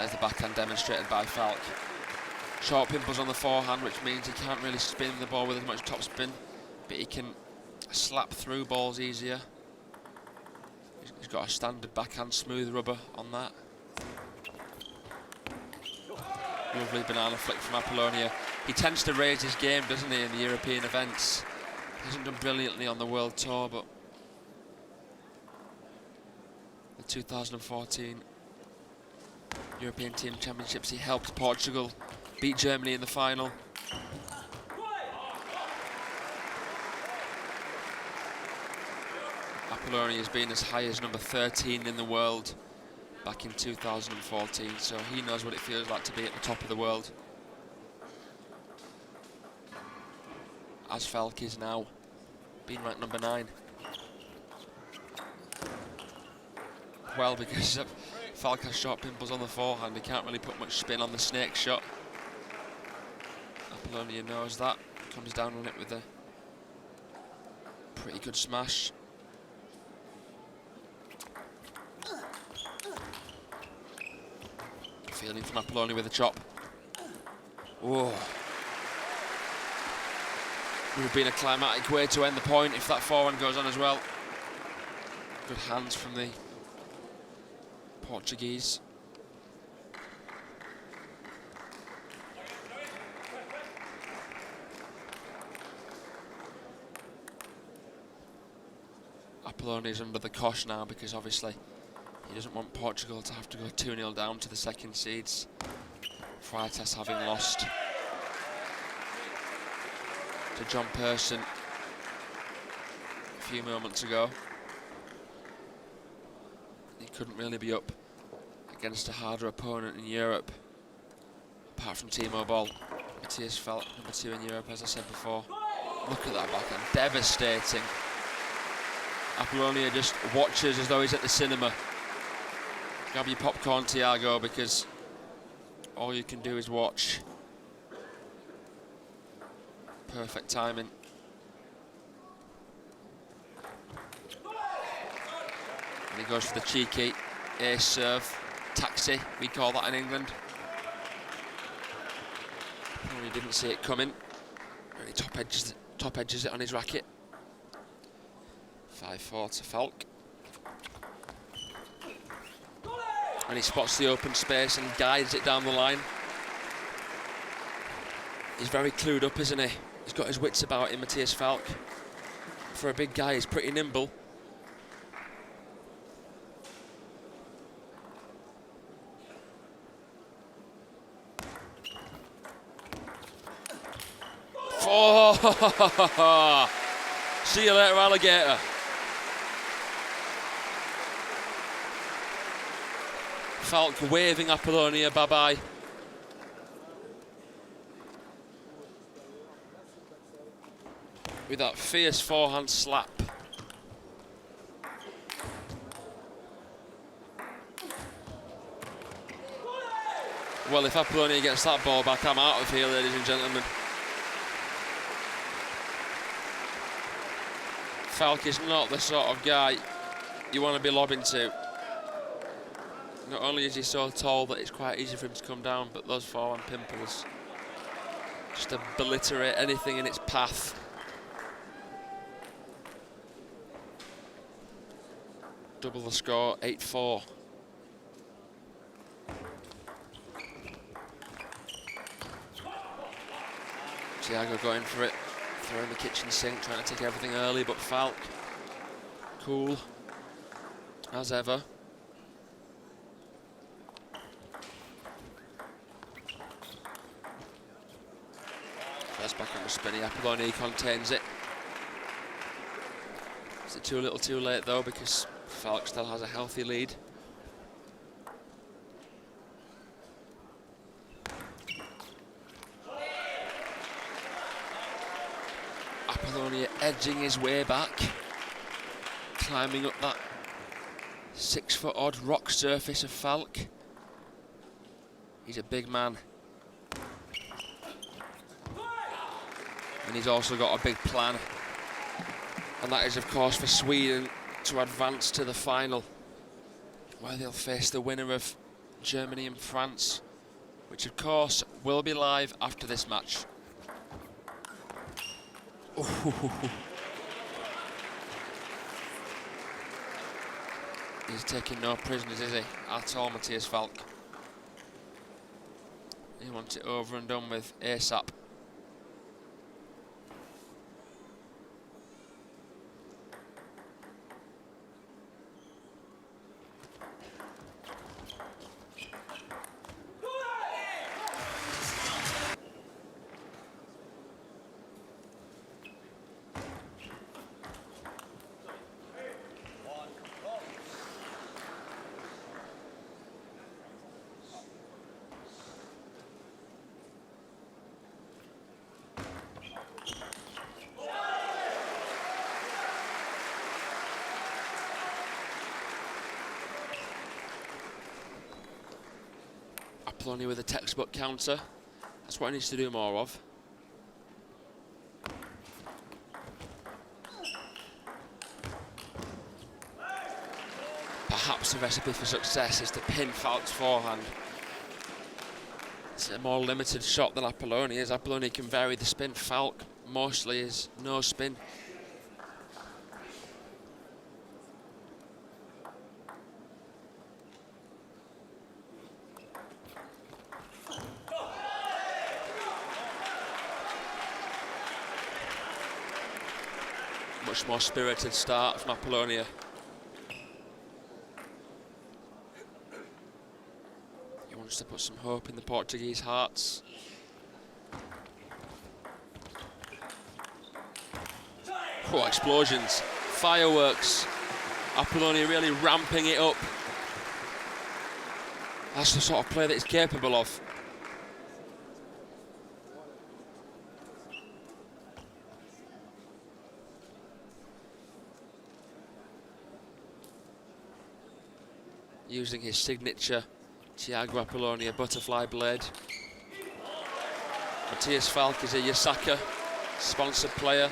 There's the backhand demonstrated by Falck. Short pimples on the forehand, which means he can't really spin the ball with as much topspin, but he can slap through balls easier. He's got a standard backhand smooth rubber on that. Lovely banana flick from Apollonia. He tends to raise his game, doesn't he, in the European events. He hasn't done brilliantly on the World Tour, but the 2014 European Team Championships, he helped Portugal beat Germany in the final. Apollonia has been as high as number 13 in the world back in 2014, so he knows what it feels like to be at the top of the world. As Falck is now, being ranked number 9. Well, because Falck has short pimples on the forehand, he can't really put much spin on the snake shot. Apollonia knows that, comes down on it with a pretty good smash. Fielding from Apollonia with a chop. Whoa. Would have been a climatic way to end the point if that forehand goes on as well. Good hands from the Portuguese. Apollonia is under the cosh now because obviously he doesn't want Portugal to have to go 2-0 down to the second seeds. Freitas having lost to John Persson a few moments ago. He couldn't really be up against a harder opponent in Europe, apart from Timo Boll. Mattias felt number 2 in Europe, as I said before. Look at that backhand, devastating. Apollonia just watches as though he's at the cinema. Grab your popcorn, Tiago, because all you can do is watch. Perfect timing. And he goes for the cheeky ace serve, taxi, we call that in England. Probably didn't see it coming. Really top edges it on his racket. 5-4 to Falck. And he spots the open space and guides it down the line. He's very clued up, isn't he? He's got his wits about him, Mattias Falck. For a big guy, he's pretty nimble. Oh! See you later, alligator. Falck waving Apollonia bye-bye. With that fierce forehand slap. Well, if Apollonia gets that ball back, I'm out of here, ladies and gentlemen. Falck is not the sort of guy you want to be lobbing to. Not only is he so tall that it's quite easy for him to come down, but those forehand pimples just obliterate anything in its path. Double the score, 8-4. Tiago going for it, throwing the kitchen sink, trying to take everything early, but Falck, cool, as ever. First back on the spinny, Apollonia contains it. Is it too little too late though, because Falck still has a healthy lead. Apollonia edging his way back, climbing up that 6-foot odd rock surface of Falck. He's a big man. And he's also got a big plan. And that is, of course, for Sweden to advance to the final, where they'll face the winner of Germany and France, which of course will be live after this match. He's taking no prisoners, is he? At all, Mattias FALCK. He wants it over and done with ASAP. Apolonia with a textbook counter. That's what he needs to do more of. Perhaps the recipe for success is to pin FALCK's forehand. It's a more limited shot than Apolonia's. Apolonia can vary the spin. FALCK mostly is no spin. Much more spirited start from Apolonia. He wants to put some hope in the Portuguese hearts. Oh, explosions, fireworks. Apolonia really ramping it up. That's the sort of play that he's capable of. Using his signature Tiago Apolonia butterfly blade. Mattias FALCK is a Yasaka sponsored player.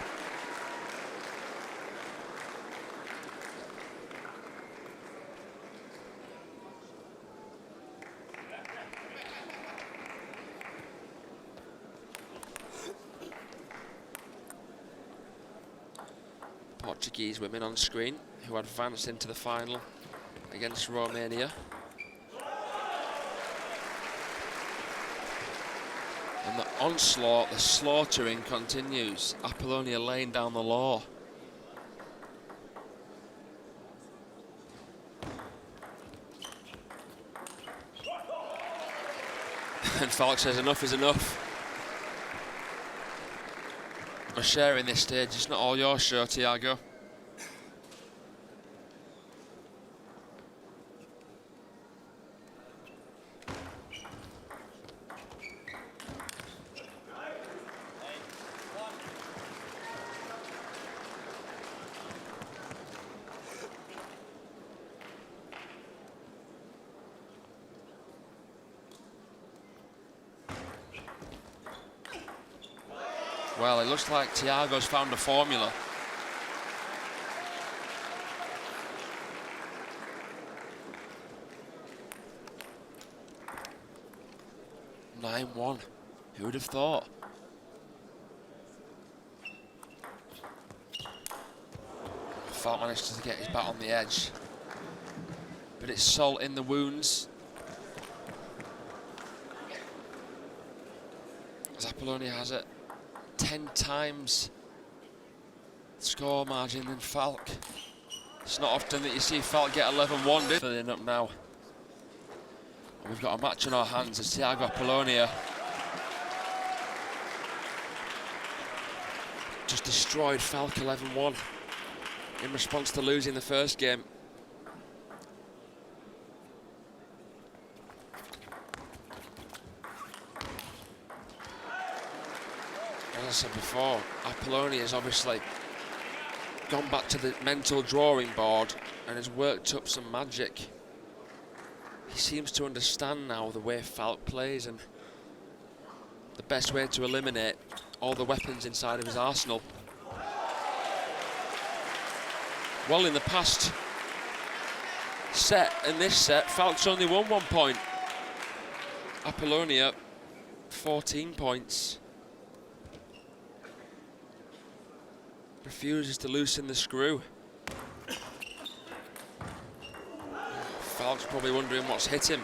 Portuguese women on screen who advanced into the final against Romania. And the onslaught, the slaughtering continues. Apolonia laying down the law. And FALCK says enough is enough. We're sharing this stage, it's not all your show, Tiago. Well, it looks like Tiago's found a formula. (9-1). Who would have thought? FALCK managed to get his bat on the edge, but it's salt in the wounds. As Apolonia has it 10 times score margin than FALCK. It's not often that you see FALCK get 11-1. Filling up now. And we've got a match on our hands as Tiago Apolonia just destroyed FALCK 11-1 in response to losing the first game. As I said before, Apolonia has obviously gone back to the mental drawing board and has worked up some magic. He seems to understand now the way FALCK plays and the best way to eliminate all the weapons inside of his arsenal. Well, in the past set and this set, FALCK's only won 1 point. Apollonia, 14 points. Refuses to loosen the screw. Falck's probably wondering what's hit him.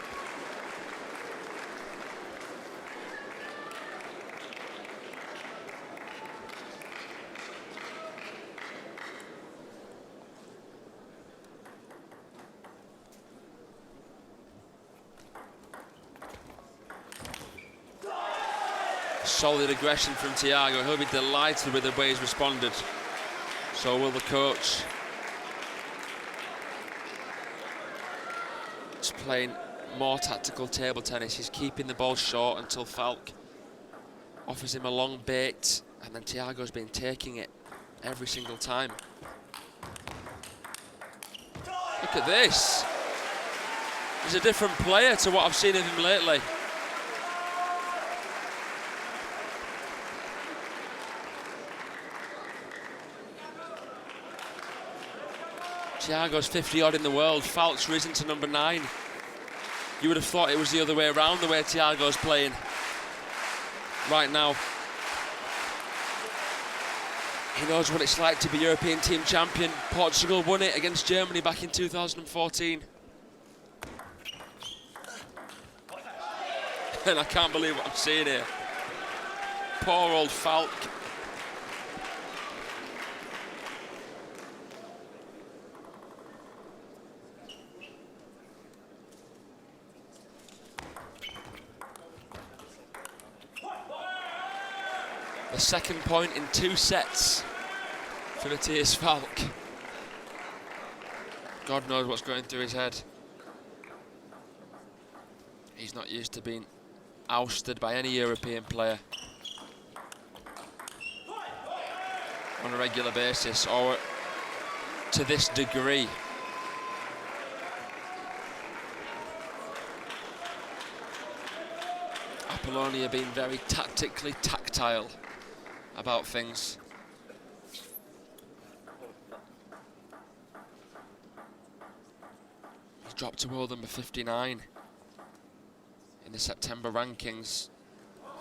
Solid aggression from Tiago. He'll be delighted with the way he's responded. So will the coach. He's playing more tactical table tennis. He's keeping the ball short until Falck offers him a long bait, and then Tiago's been taking it every single time. Look at this. He's a different player to what I've seen of him lately. Tiago's 50-odd in the world. Falck's risen to number 9. You would have thought it was the other way around, the way Tiago's playing right now. He knows what it's like to be European team champion. Portugal won it against Germany back in 2014. And I can't believe what I'm seeing here. Poor old Falck. The second point in 2 sets for Mattias Falck. God knows what's going through his head. He's not used to being ousted by any European player on a regular basis, or to this degree. Apollonia being very tactically tactile about things. He's dropped to world number 59 in the September rankings.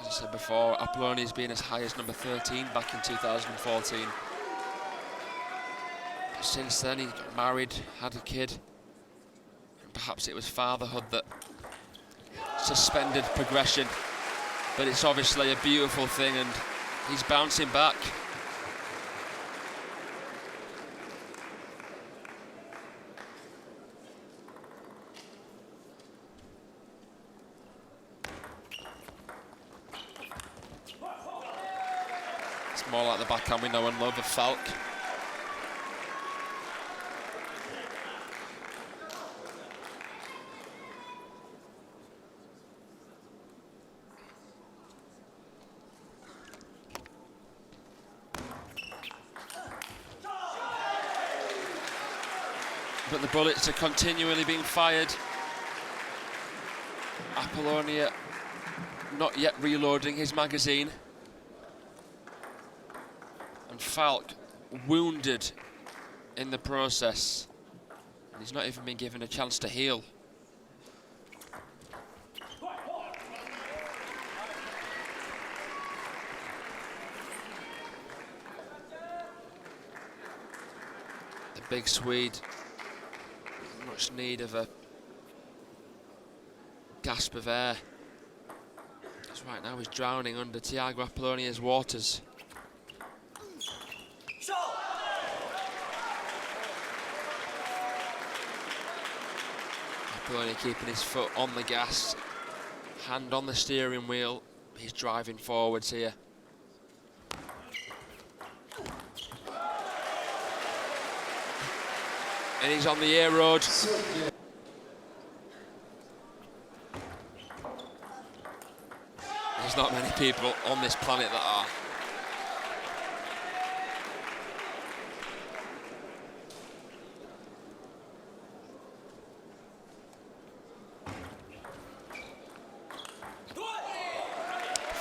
As I said before, Apollonia's been as high as number 13 back in 2014. But since then he got married, had a kid, and perhaps it was fatherhood that suspended progression. But it's obviously a beautiful thing, and he's bouncing back. It's more like the backhand we know and love of Falck. But the bullets are continually being fired. Apollonia not yet reloading his magazine. And Falck wounded in the process. And he's not even been given a chance to heal. The big Swede, much need of a gasp of air. Because right now he's drowning under Tiago Apollonia's waters. Apollonia keeping his foot on the gas, hand on the steering wheel. He's driving forwards here. And he's on the air road. There's not many people on this planet that are.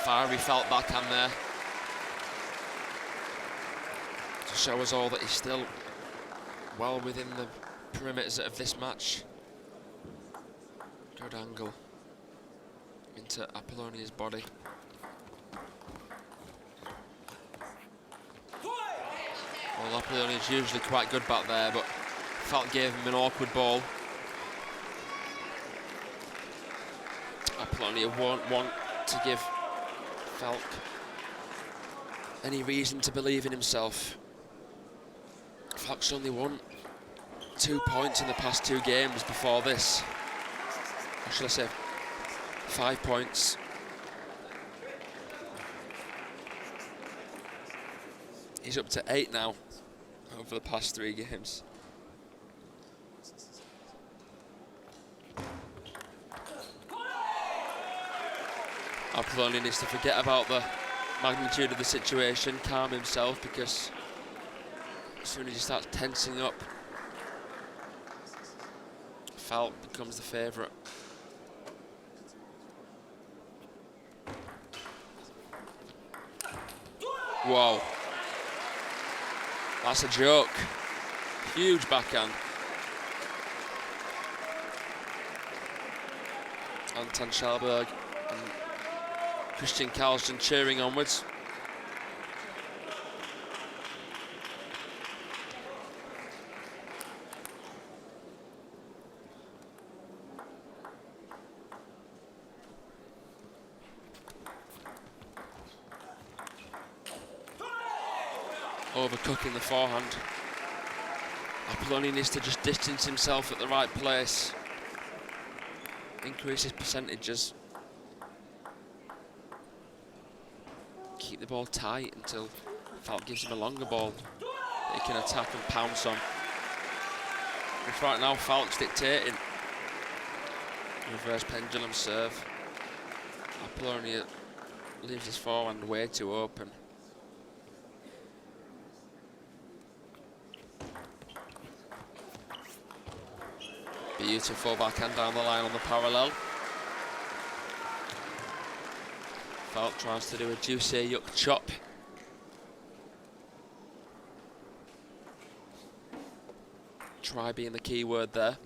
Fiery felt backhand there to show us all that he's still well within the perimeters of this match. Good angle. into Apollonia's body. Well, Apollonia's usually quite good back there, but FALCK gave him an awkward ball. Apolonia won't want to give FALCK any reason to believe in himself. FALCK's only won 2 points in the past 2 games before this. Or should I say 5 points. He's up to 8 now over the past 3 games. Apolonia needs to forget about the magnitude of the situation, calm himself, because as soon as he starts tensing up, FALCK becomes the favourite. Whoa. That's a joke. Huge backhand. Anton Schallberg and Christian Karlsson cheering onwards. Overcooking the forehand. Apollonia needs to just distance himself at the right place. Increase his percentages. Keep the ball tight until FALCK gives him a longer ball that he can attack and pounce on. If right now FALCK's dictating. Reverse pendulum serve. Apollonia leaves his forehand way too open. Beautiful backhand down the line on the parallel. FALCK tries to do a juicy yuck chop. Try being the key word there.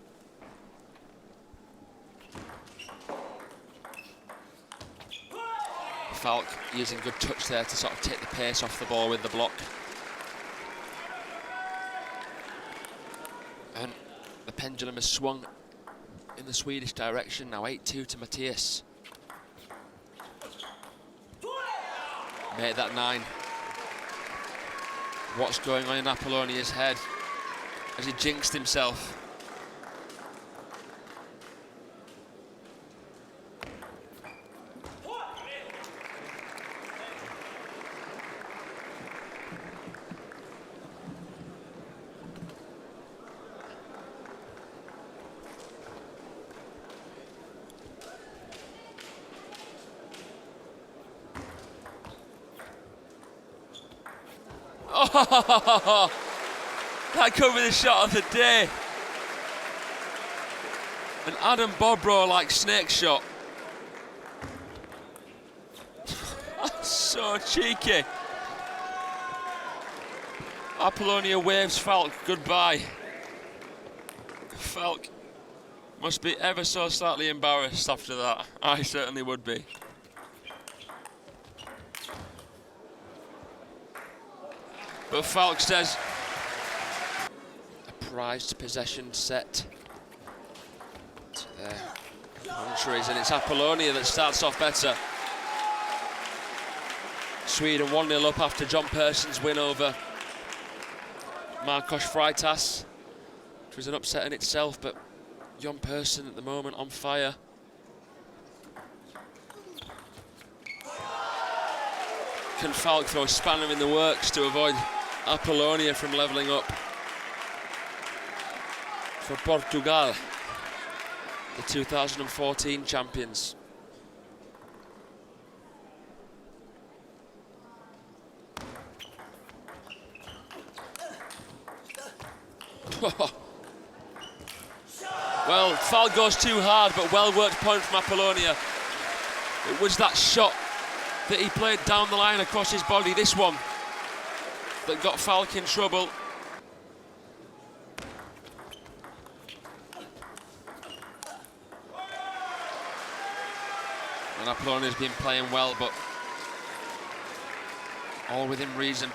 FALCK using good touch there to sort of take the pace off the ball with the block. And the pendulum has swung in the Swedish direction now, 8-2 to Mattias. Made that 9. What's going on in Apollonia's head? Has he jinxed himself? Oh, that could be the shot of the day. An Adam Bobro-like snake shot. That's so cheeky. Apollonia waves FALCK goodbye. FALCK must be ever so slightly embarrassed after that. I certainly would be. But FALCK says a prized possession set to their contraries, and it's Apollonia that starts off better. Sweden 1-0 up after John Persson's win over Marcos Freitas, which was an upset in itself, but John Persson at the moment on fire. Can FALCK throw a spanner in the works to avoid Apollonia from levelling up? For Portugal, the 2014 champions. Well, FALCK goes too hard, but well-worked point from Apollonia. It was that shot that he played down the line across his body, this one, that got FALCK in trouble. And Apollonia's been playing well, but all within reason.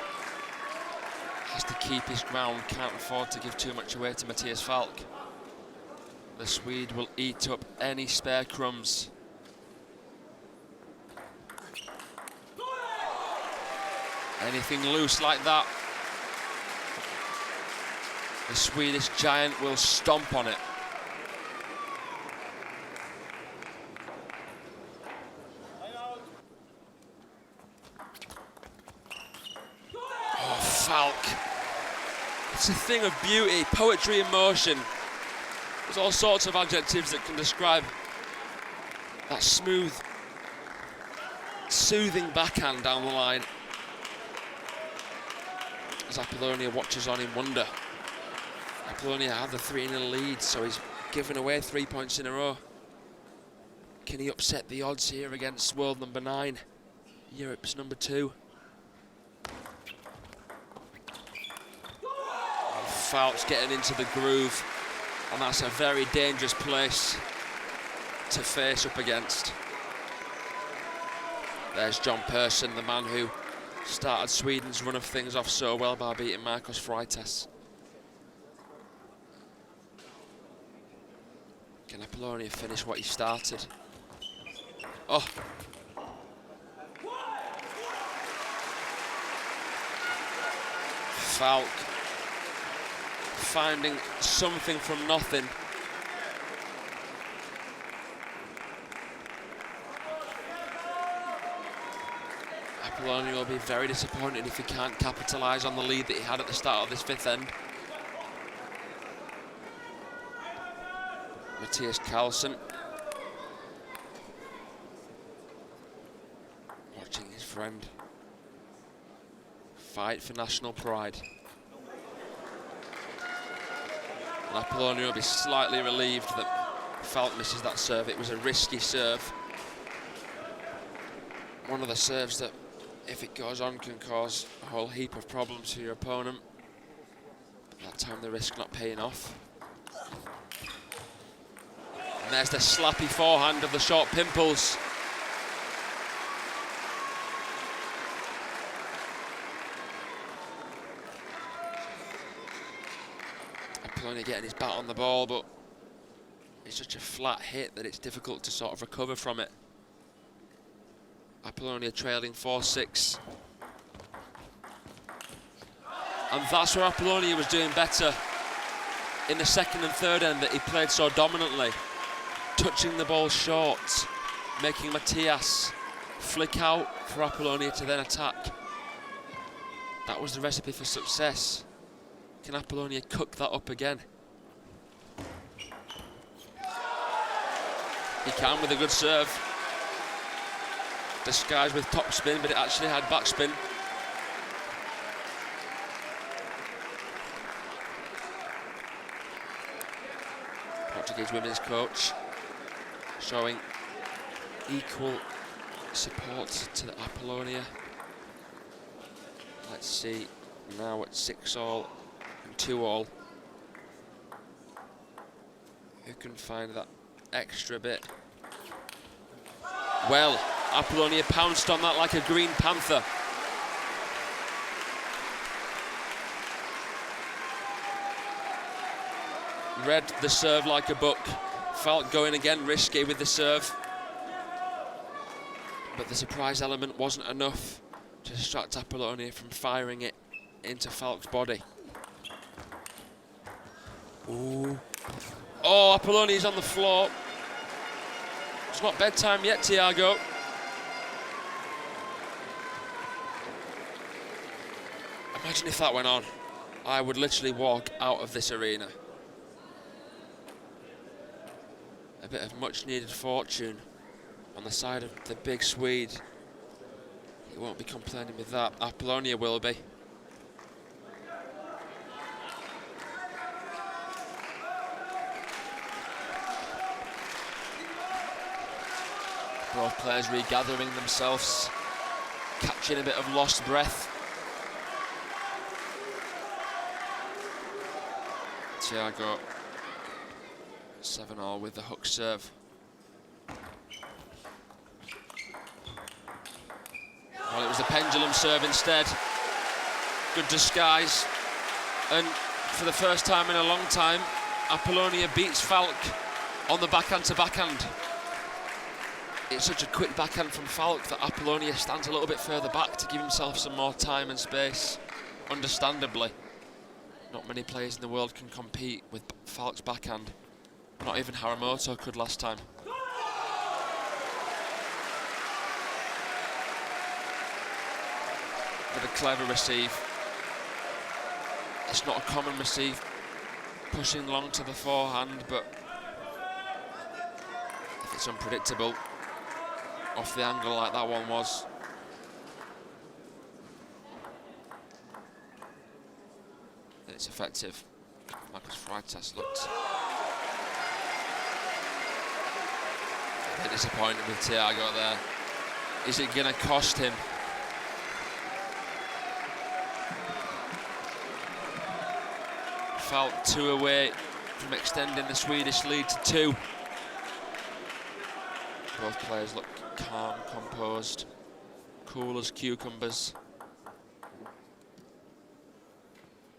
Has to keep his ground, can't afford to give too much away to Mattias FALCK. The Swede will eat up any spare crumbs. Anything loose like that, the Swedish giant will stomp on it. Oh, FALCK. It's a thing of beauty, poetry in motion. There's all sorts of adjectives that can describe that smooth, soothing backhand down the line. As Apollonia watches on in wonder. Apollonia had the 3-0 lead, so he's given away 3 points in a row. Can he upset the odds here against world number 9, Europe's number 2? FALCK's getting into the groove, and that's a very dangerous place to face up against. There's John Persson, the man who started Sweden's run of things off so well by beating Marcus Freitas. Can Apollonia finish what he started? Oh! FALCK finding something from nothing. Apollonia will be very disappointed if he can't capitalise on the lead that he had at the start of this 5th end. Mattias Carlsen watching his friend fight for national pride. And Apollonia will be slightly relieved that FALCK misses that serve. It was a risky serve. One of the serves that, if it goes on, can cause a whole heap of problems for your opponent. But that time the risk not paying off. And there's the slappy forehand of the short pimples. Apollonia getting his bat on the ball, but it's such a flat hit that it's difficult to sort of recover from it. Apollonia trailing 4-6. And that's where Apollonia was doing better. In the 2nd and 3rd end that he played so dominantly. Touching the ball short, making Mattias flick out for Apollonia to then attack. That was the recipe for success. Can Apollonia cook that up again? He can with a good serve. Disguised with topspin, but it actually had backspin. Portuguese women's coach showing equal support to the Apollonia. Let's see now at 6-all and 2-all. Who can find that extra bit? Well, Apollonia pounced on that like a green panther. Read the serve like a book. FALCK going again risky with the serve. But the surprise element wasn't enough to distract Apollonia from firing it into FALCK's body. Ooh. Oh, Apollonia's on the floor. It's not bedtime yet, Tiago. Imagine if that went on. I would literally walk out of this arena. A bit of much needed fortune on the side of the big Swede. He won't be complaining with that. Apollonia will be. Both players regathering themselves, catching a bit of lost breath. Tiago 7-all with the hook serve. Well, it was the pendulum serve instead. Good disguise. And for the first time in a long time, Apollonia beats FALCK on the backhand to backhand. It's such a quick backhand from FALCK that Apollonia stands a little bit further back to give himself some more time and space. Understandably, not many players in the world can compete with FALCK's backhand. Not even Haramoto could last time. With a clever receive. It's not a common receive, pushing long to the forehand, but if it's unpredictable, off the angle like that one was, then it's effective. Marcus Freitas looked a bit disappointed with Tiago there. Is it going to cost him? FALCK 2 away from extending the Swedish lead to 2. Both players look calm, composed, cool as cucumbers.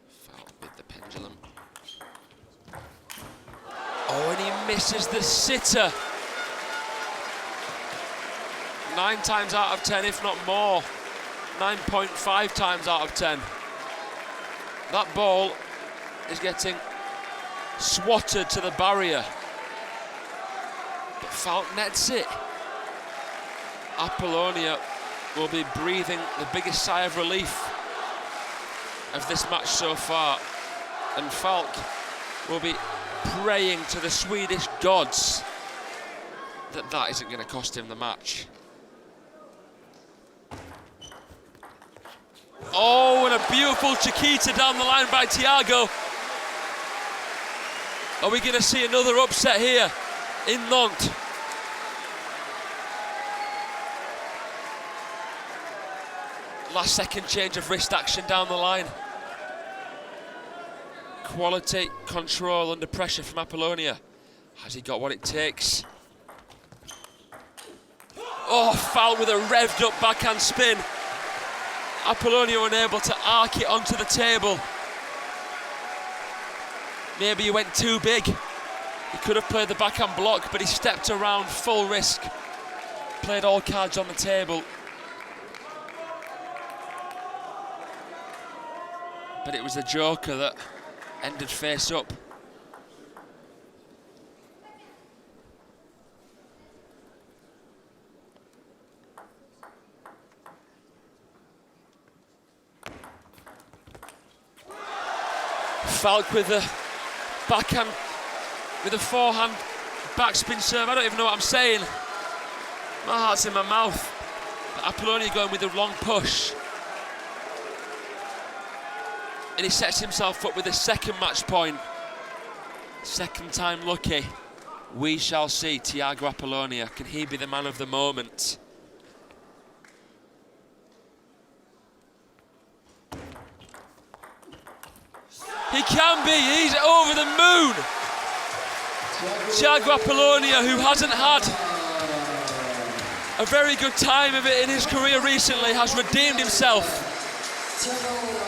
FALCK with the pendulum. Oh, and he misses the sitter. 9 times out of 10, if not more. 9.5 times out of 10. That ball is getting swatted to the barrier. But FALCK nets it. Apollonia will be breathing the biggest sigh of relief of this match so far. And FALCK will be praying to the Swedish gods that that isn't going to cost him the match. Oh, and a beautiful Chiquita down the line by Tiago. Are we going to see another upset here in Nantes? Last second change of wrist action down the line. Quality control under pressure from Apollonia. Has he got what it takes? Oh, FALCK with a revved up backhand spin. Apollonia unable to arc it onto the table. Maybe he went too big. He could have played the backhand block, but he stepped around full risk. Played all cards on the table. But it was the joker that ended face up. FALCK with the backhand, with a forehand backspin serve. I don't even know what I'm saying. My heart's in my mouth. But Apollonia going with a long push. And he sets himself up with a second match point. Second time lucky. We shall see. Tiago Apollonia, can he be the man of the moment? He can be, he's over the moon. Tiago Apollonia, who hasn't had a very good time of it in his career recently, has redeemed himself.